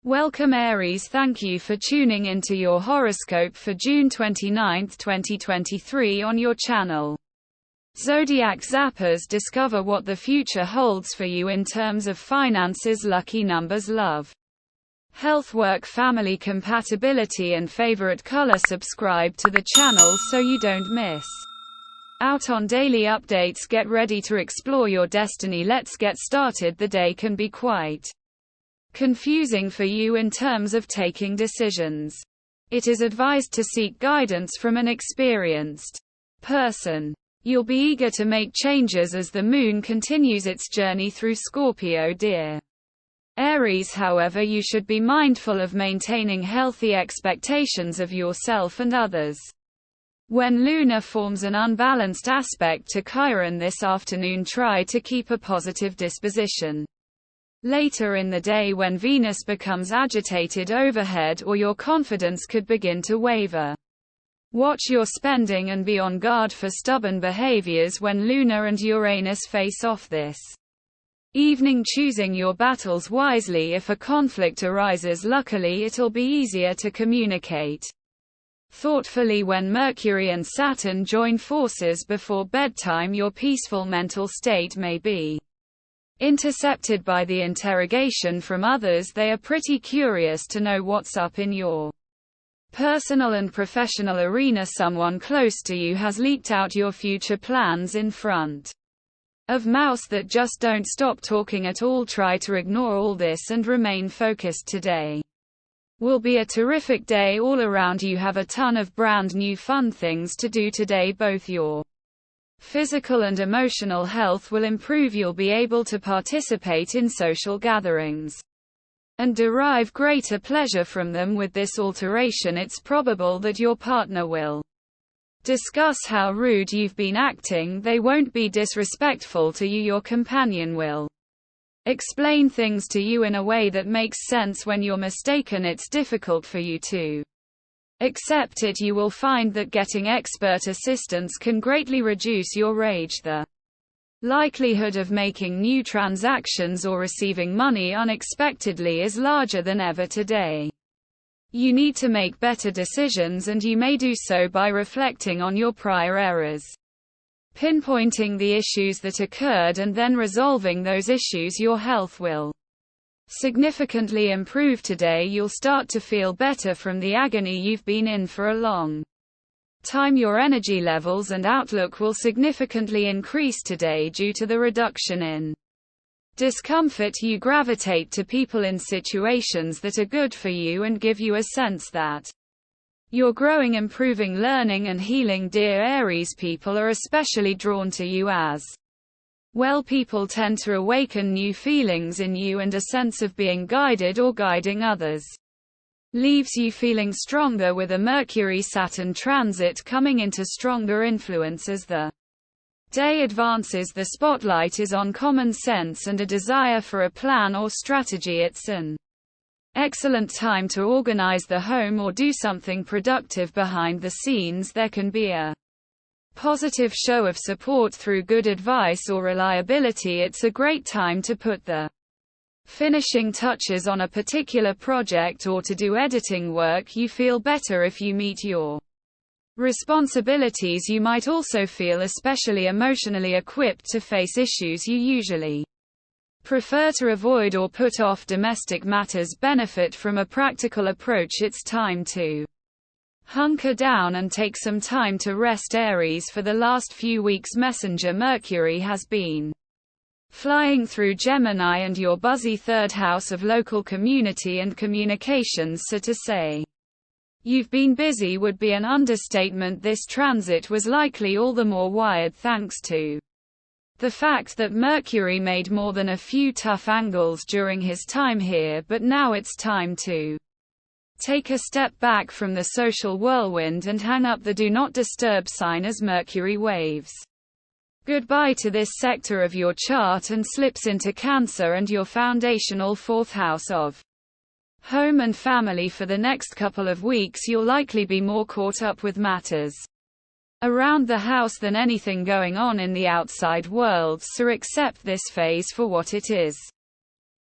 Welcome Aries, thank you for tuning into your horoscope for June 29, 2023 on your channel. Zodiac Zappers, discover what the future holds for you in terms of finances, lucky numbers, love, health, work, family, compatibility and favorite color. Subscribe to the channel so you don't miss out on daily updates. Get ready to explore your destiny. Let's get started. The day can be quite confusing for you in terms of taking decisions. It is advised to seek guidance from an experienced person. You'll be eager to make changes as the moon continues its journey through Scorpio. Dear Aries, however, you should be mindful of maintaining healthy expectations of yourself and others. When Luna forms an unbalanced aspect to Chiron this afternoon, try to keep a positive disposition. Later in the day, when Venus becomes agitated overhead, or your confidence could begin to waver. Watch your spending and be on guard for stubborn behaviors when Luna and Uranus face off this evening. Choosing your battles wisely. If a conflict arises, luckily it'll be easier to communicate thoughtfully when Mercury and Saturn join forces before bedtime. Your peaceful mental state may be intercepted by the interrogation from others. They are pretty curious to know what's up in your personal and professional arena. Someone close to you has leaked out your future plans in front of mouths that just don't stop talking at all. Try to ignore all this and remain focused. Today will be a terrific day all around. You have a ton of brand new fun things to do today. Both your physical and emotional health will improve. You'll be able to participate in social gatherings and derive greater pleasure from them. With this alteration, it's probable that your partner will discuss how rude you've been acting. They won't be disrespectful to you. Your companion will explain things to you in a way that makes sense. When you're mistaken, it's difficult for you to accept it. You will find that getting expert assistance can greatly reduce your rage. The likelihood of making new transactions or receiving money unexpectedly is larger than ever today. You need to make better decisions, and you may do so by reflecting on your prior errors, pinpointing the issues that occurred and then resolving those issues. Your health will significantly improve today. You'll start to feel better from the agony you've been in for a long time. Your energy levels and outlook will significantly increase today due to the reduction in discomfort. You gravitate to people in situations that are good for you and give you a sense that you're growing, improving, learning and healing. Dear Aries, people are especially drawn to you as well. People tend to awaken new feelings in you, and a sense of being guided or guiding others leaves you feeling stronger. With a Mercury-Saturn transit coming into stronger influence as the day advances, the spotlight is on common sense and a desire for a plan or strategy. It's an excellent time to organize the home or do something productive behind the scenes. There can be a positive show of support through good advice or reliability. It's a great time to put the finishing touches on a particular project or to do editing work. You feel better if you meet your responsibilities. You might also feel especially emotionally equipped to face issues you usually prefer to avoid or put off. Domestic matters benefit from a practical approach. It's time to hunker down and take some time to rest. Aries, for the last few weeks, Messenger Mercury has been flying through Gemini and your buzzy third house of local community and communications, so to say you've been busy would be an understatement. This transit was likely all the more wired thanks to the fact that Mercury made more than a few tough angles during his time here, but now it's time to take a step back from the social whirlwind and hang up the do not disturb sign as Mercury waves goodbye to this sector of your chart and slips into Cancer and your foundational fourth house of home and family. For the next couple of weeks, you'll likely be more caught up with matters around the house than anything going on in the outside world, so accept this phase for what it is.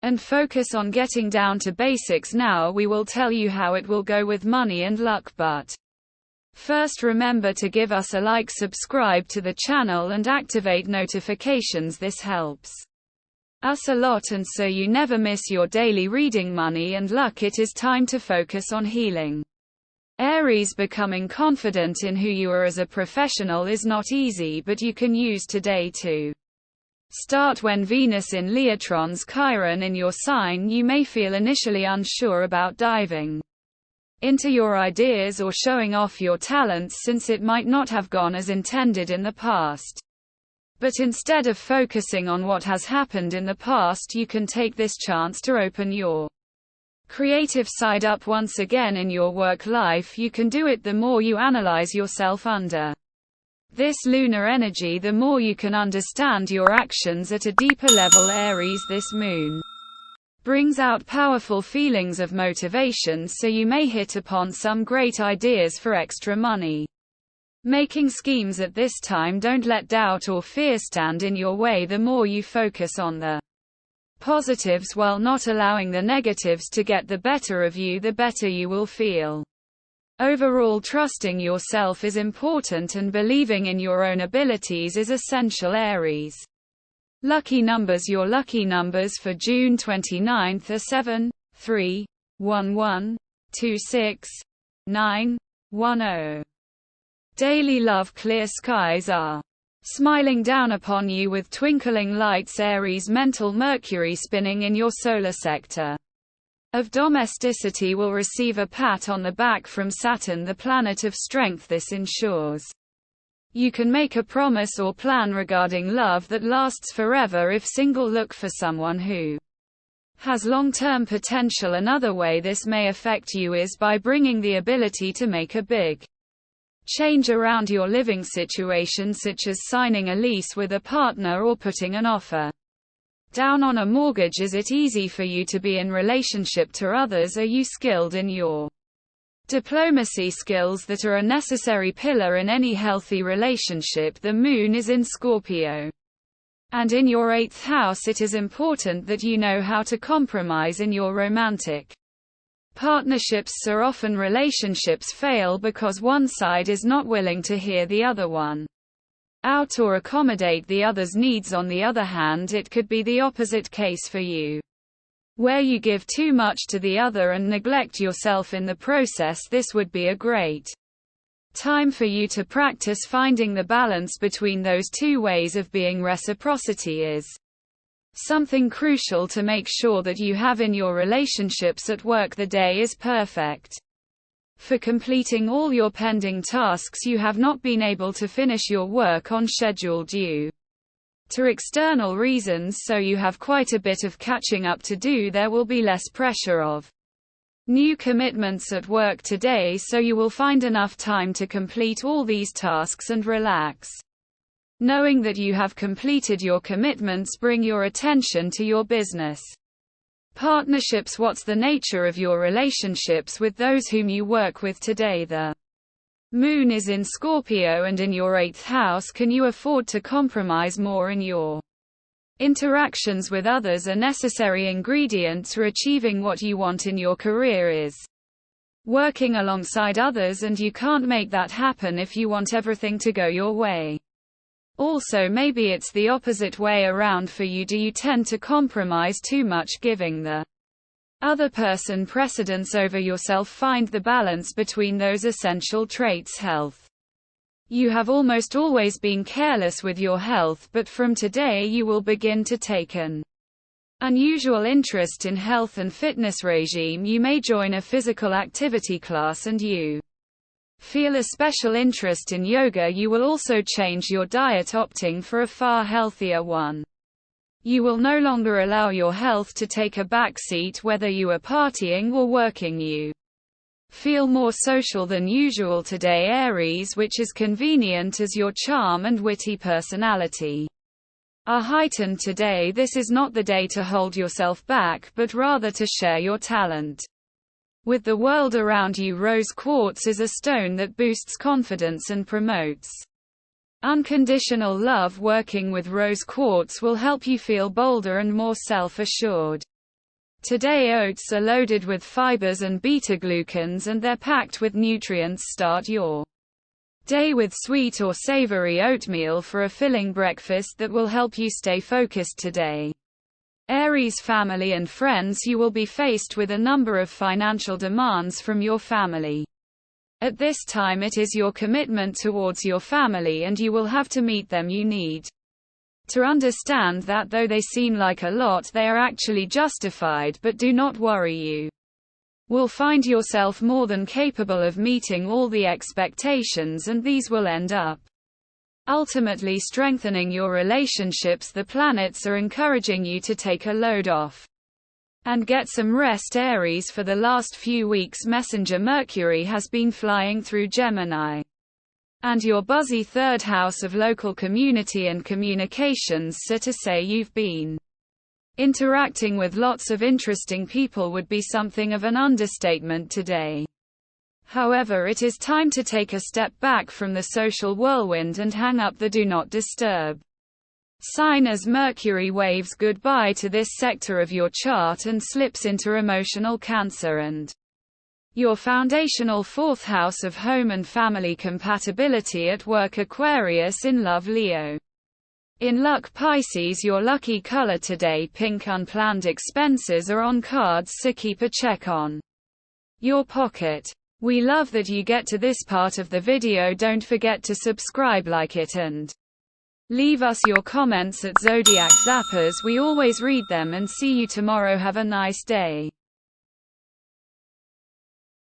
and focus on getting down to basics. Now we will tell you how it will go with money and luck, but first remember to give us a like, subscribe to the channel and activate notifications. This helps us a lot, and so you never miss your daily reading. Money and luck. It is time to focus on healing. Aries, becoming confident in who you are as a professional is not easy, but you can use today to start. When Venus in Leotron's Chiron in your sign, you may feel initially unsure about diving into your ideas or showing off your talents, since it might not have gone as intended in the past. But instead of focusing on what has happened in the past, you can take this chance to open your creative side up once again in your work life. You can do it the more you analyze yourself under this lunar energy, the more you can understand your actions at a deeper level. Aries, this moon brings out powerful feelings of motivation, so you may hit upon some great ideas for extra money making schemes at this time. Don't let doubt or fear stand in your way. The more you focus on the positives while not allowing the negatives to get the better of you, the better you will feel. Overall, trusting yourself is important, and believing in your own abilities is essential. Aries. Lucky numbers. Your lucky numbers for June 29th are 7, 3, 11, 26, 9, 10. Daily love. Clear skies are smiling down upon you with twinkling lights. Aries, mental. Mercury spinning in your solar sector of domesticity will receive a pat on the back from Saturn, the planet of strength. This ensures you can make a promise or plan regarding love that lasts forever. If single, look for someone who has long-term potential. Another way this may affect you is by bringing the ability to make a big change around your living situation, such as signing a lease with a partner or putting an offer down on a mortgage. Is it easy for you to be in relationship to others? Are you skilled in your diplomacy skills that are a necessary pillar in any healthy relationship? The moon is in Scorpio and in your 8th house. It is important that you know how to compromise in your romantic partnerships. So often relationships fail because one side is not willing to hear the other one out or accommodate the other's needs. On the other hand, it could be the opposite case for you, where you give too much to the other and neglect yourself in the process. This would be a great time for you to practice finding the balance between those two ways of being. Reciprocity is something crucial to make sure that you have in your relationships. At work, the day is perfect for completing all your pending tasks. You have not been able to finish your work on schedule due to external reasons, so you have quite a bit of catching up to do. There will be less pressure of new commitments at work today, so you will find enough time to complete all these tasks and relax, knowing that you have completed your commitments. Bring your attention to your business partnerships. What's the nature of your relationships with those whom you work with today? The moon is in Scorpio and in your 8th house. Can you afford to compromise more in your interactions with others? A necessary ingredient for achieving what you want in your career is working alongside others, and you can't make that happen if you want everything to go your way. Also, maybe it's the opposite way around for you. Do you tend to compromise too much, giving the other person precedence over yourself? Find the balance between those essential traits. Health. You have almost always been careless with your health, but from today you will begin to take an unusual interest in health and fitness regime. You may join a physical activity class and you feel a special interest in yoga. You will also change your diet, opting for a far healthier one. You will no longer allow your health to take a back seat, whether you are partying or working. You feel more social than usual today, Aries, which is convenient as your charm and witty personality are heightened today. This is not the day to hold yourself back, but rather to share your talent with the world around you. Rose quartz is a stone that boosts confidence and promotes unconditional love. Working with rose quartz will help you feel bolder and more self-assured. Today oats are loaded with fibers and beta-glucans and they're packed with nutrients. Start your day with sweet or savory oatmeal for a filling breakfast that will help you stay focused today. Aries family and friends, you will be faced with a number of financial demands from your family. At this time it is your commitment towards your family and you will have to meet them. You need to understand that though they seem like a lot, they are actually justified, but do not worry, you will find yourself more than capable of meeting all the expectations, and these will end up ultimately strengthening your relationships. The planets are encouraging you to take a load off and get some rest, Aries. For the last few weeks, Messenger Mercury has been flying through Gemini, and your buzzy third house of local community and communications, so to say you've been interacting with lots of interesting people would be something of an understatement today. However, it is time to take a step back from the social whirlwind and hang up the do not disturb sign as Mercury waves goodbye to this sector of your chart and slips into emotional Cancer and your foundational fourth house of home and family compatibility. At work, Aquarius. In love, Leo. In luck, Pisces. Your lucky color today, pink. Unplanned expenses are on cards, so keep a check on your pocket. We love that you get to this part of the video. Don't forget to subscribe, like it, and leave us your comments at Zodiac Zappers. We always read them, and see you tomorrow. Have a nice day.